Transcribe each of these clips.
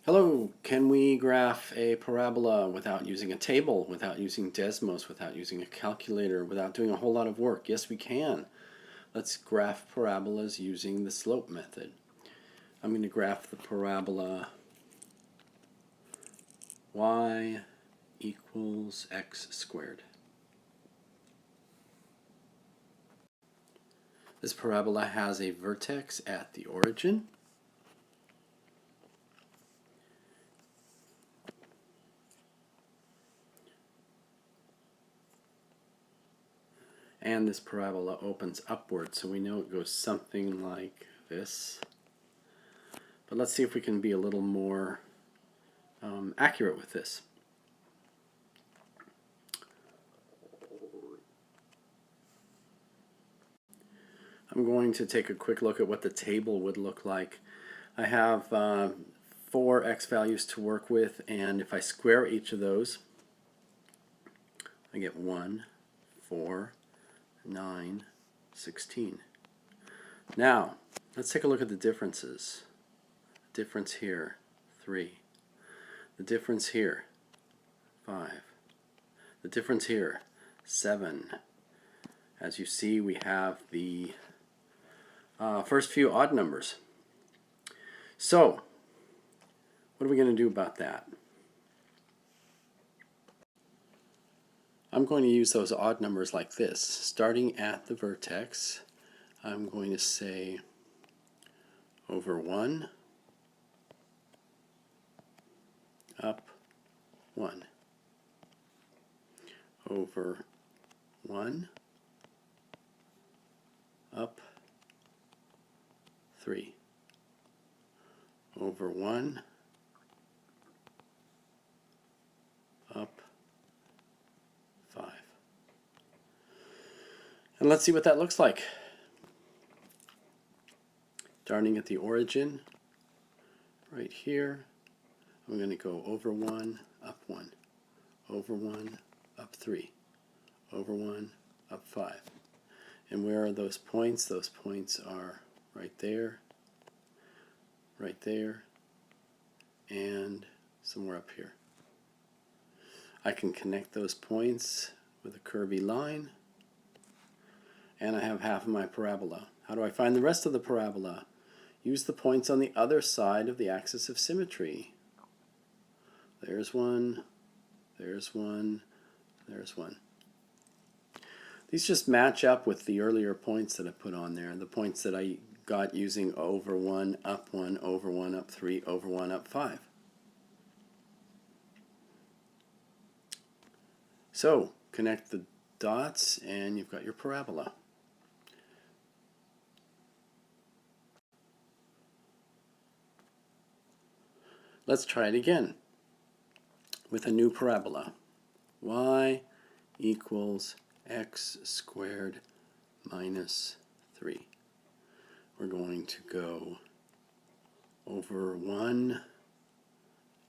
Hello, can we graph a parabola without using a table, without using Desmos, without using a calculator, without doing a whole lot of work? Yes, we can. Let's graph parabolas using the slope method. I'm going to graph the parabola y equals x squared. This parabola has a vertex at the origin. And this parabola opens upward, so we know it goes something like this. But let's see if we can be a little more accurate with this. I'm going to take a quick look at what the table would look like. I have 4 x values to work with, and if I square each of those, I get 1, 4, 9, 16. Now, let's take a look at the differences. Difference here, 3. The difference here, 5. The difference here, 7. As you see, we have the first few odd numbers. So, what are we going to do about that? I'm going to use those odd numbers like this. Starting at the vertex, I'm going to say over 1, up 1, over 1, up 3, over 1, up 5. And let's see what that looks like. Starting at the origin, right here, I'm going to go over 1, up 1, over 1, up 3, over 1, up 5. And where are those points? Those points are right there, and somewhere up here. I can connect those points with a curvy line, and I have half of my parabola. How do I find the rest of the parabola? Use the points on the other side of the axis of symmetry. There's one, there's one, there's one. These just match up with the earlier points that I put on there, the points that I got using over 1, up 1, over 1, up 3, over 1, up 5. So, connect the dots and you've got your parabola. Let's try it again with a new parabola. Y equals x squared minus 3. We're going to go over 1,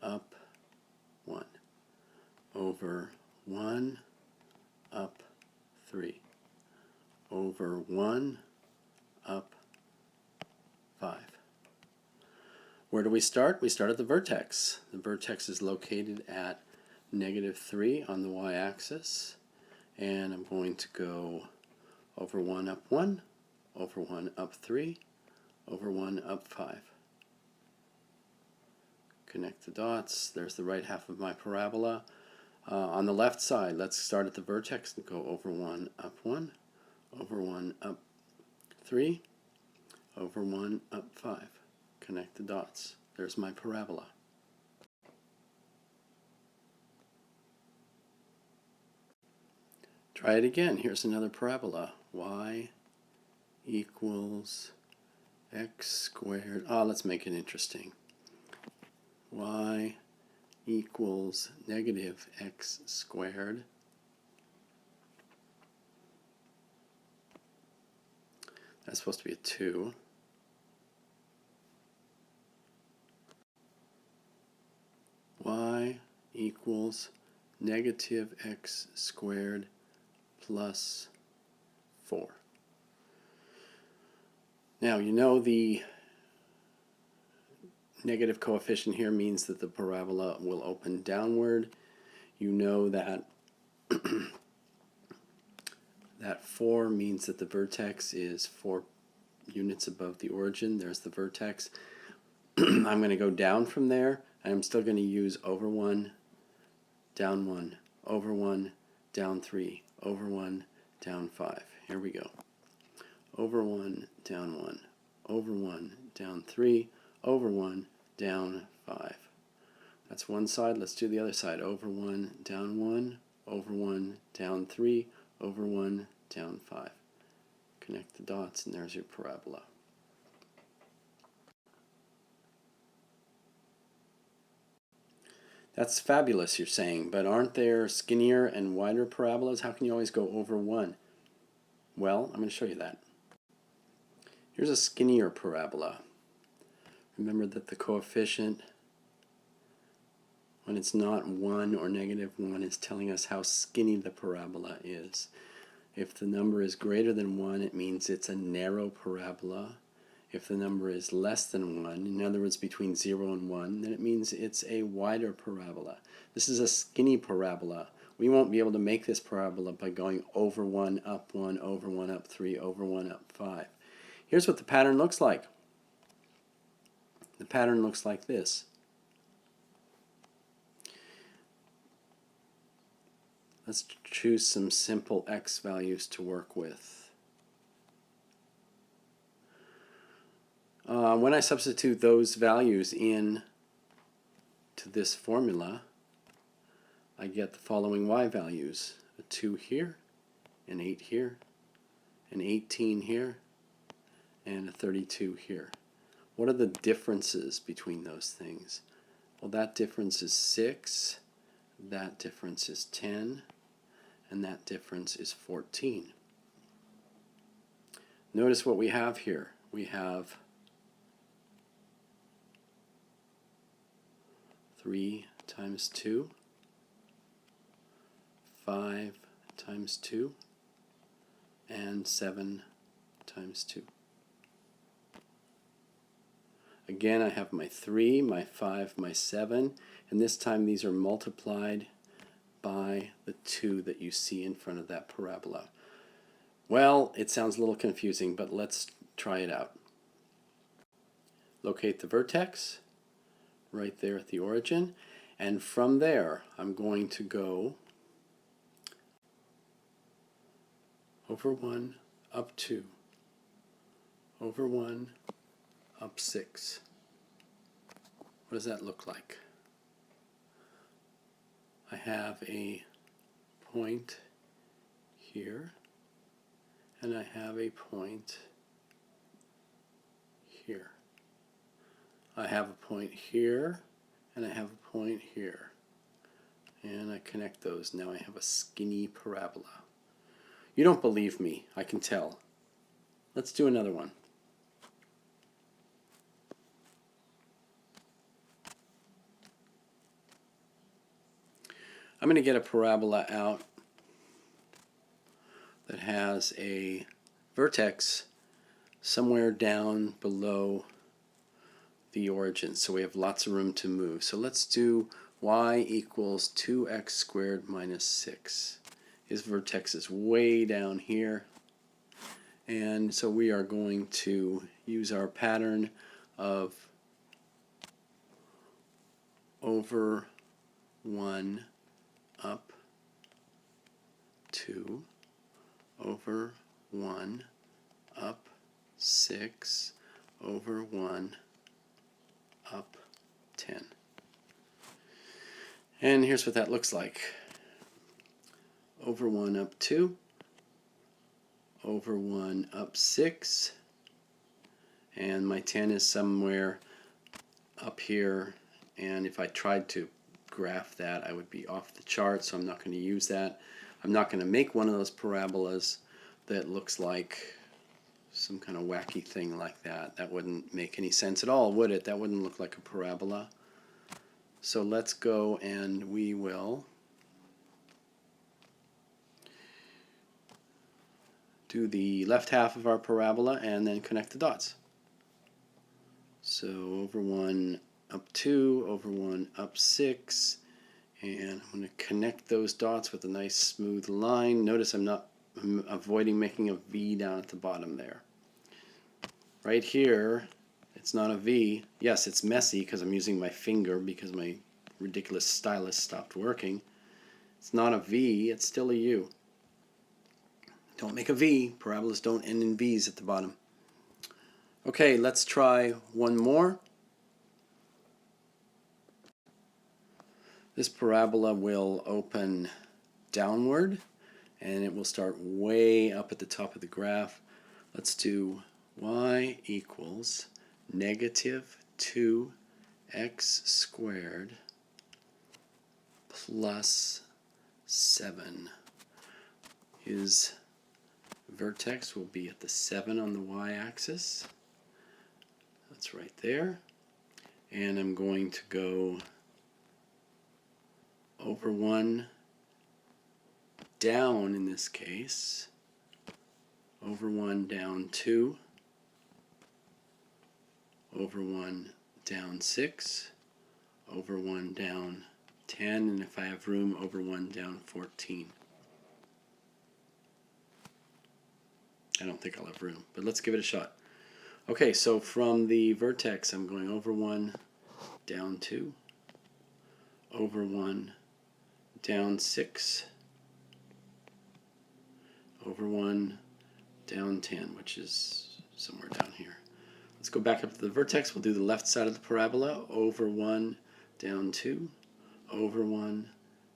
up 1, over 1, up 3, over 1, up 5. Where do we start? We start at the vertex. The vertex is located at -3 on the y-axis, and I'm going to go over 1, up 1, over 1, up 3, over 1, up 5. Connect the dots. There's the right half of my parabola. On the left side, let's start at the vertex and go over 1, up 1, over 1, up 3, over 1, up 5. Connect the dots. There's my parabola. Try it again. Here's another parabola. Y equals x squared. Let's make it interesting. Y equals negative x squared that's supposed to be a 2. Y equals negative x squared plus 4. Now you know the negative coefficient here means that the parabola will open downward. You know that that 4 means that the vertex is 4 units above the origin. There's the vertex. I'm going to go down from there. I'm still going to use over 1, down 1, over 1, down 3, over 1, down 5. Here we go. Over 1, down 1, over 1, down 3, over 1, down 5. That's one side. Let's do the other side. Over 1, down 1, over 1, down 3, over 1, down 5. Connect the dots, and there's your parabola. That's fabulous, you're saying, but aren't there skinnier and wider parabolas? How can you always go over 1? Well, I'm going to show you that. Here's a skinnier parabola. Remember that the coefficient, when it's not 1 or negative 1, is telling us how skinny the parabola is. If the number is greater than 1, it means it's a narrow parabola. If the number is less than 1, in other words between 0 and 1, then it means it's a wider parabola. This is a skinny parabola. We won't be able to make this parabola by going over 1, up 1, over 1, up 3, over 1, up 5. Here's what the pattern looks like. The pattern looks like this. Let's choose some simple x values to work with. When I substitute those values in to this formula, I get the following y values. A 2 here, an 8 here, an 18 here, and a 32 here. What are the differences between those things? Well, that difference is 6, that difference is 10, and that difference is 14. Notice what we have here. We have 3 times 2, 5 times 2, and 7 times 2. Again, I have my 3, my 5, my 7, and this time these are multiplied by the 2 that you see in front of that parabola. Well, it sounds a little confusing, but let's try it out. Locate the vertex right there at the origin, and from there I'm going to go over 1, up 2, over 1, up 6. What does that look like? I have a point here, and I have a point here. I have a point here, and I have a point here. And I connect those. Now I have a skinny parabola. You don't believe me, I can tell. Let's do another one. I'm going to get a parabola out that has a vertex somewhere down below the origin, so we have lots of room to move. So let's do y equals 2x squared minus 6. His vertex is way down here, and so we are going to use our pattern of over 1, up 2, over 1, up 6, over 1, up 10. And here's what that looks like. Over 1, up 2, over 1, up 6, and my 10 is somewhere up here, and if I tried to graph that, I would be off the chart, so I'm not going to use that. I'm not going to make one of those parabolas that looks like some kind of wacky thing like that. That wouldn't make any sense at all, would it? That wouldn't look like a parabola. So let's go and we will do the left half of our parabola and then connect the dots. So over 1, up 2, over 1, up 6, and I'm going to connect those dots with a nice smooth line. Notice I'm avoiding making a V down at the bottom there. Right here, it's not a V. Yes, it's messy because I'm using my finger because my ridiculous stylus stopped working. It's not a V, it's still a U. Don't make a V. Parabolas don't end in V's at the bottom. Okay, let's try one more. This parabola will open downward and it will start way up at the top of the graph. Let's do y equals negative 2x squared plus 7. His vertex will be at the 7 on the y-axis. That's right there. And I'm going to go over 1 down in this case, over 1 down 2, over 1 down 6, over 1 down 10, and if I have room, over 1 down 14. I don't think I'll have room, but let's give it a shot. Okay, so from the vertex, I'm going over 1 down 2, over 1 down 6, over 1 down 10, which is somewhere down here. Let's go back up to the vertex. We'll do the left side of the parabola. Over 1 down 2, over 1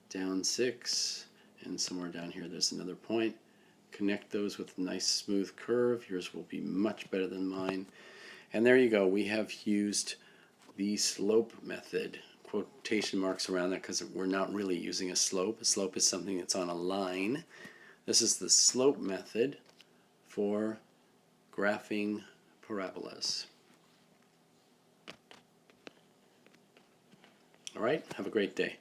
down 6, and somewhere down here there's another point. Connect those with a nice smooth curve. Yours will be much better than mine. And there you go. We have used the slope method. Quotation marks around that because we're not really using a slope. A slope is something that's on a line. This is the slope method for graphing parabolas. All right, have a great day.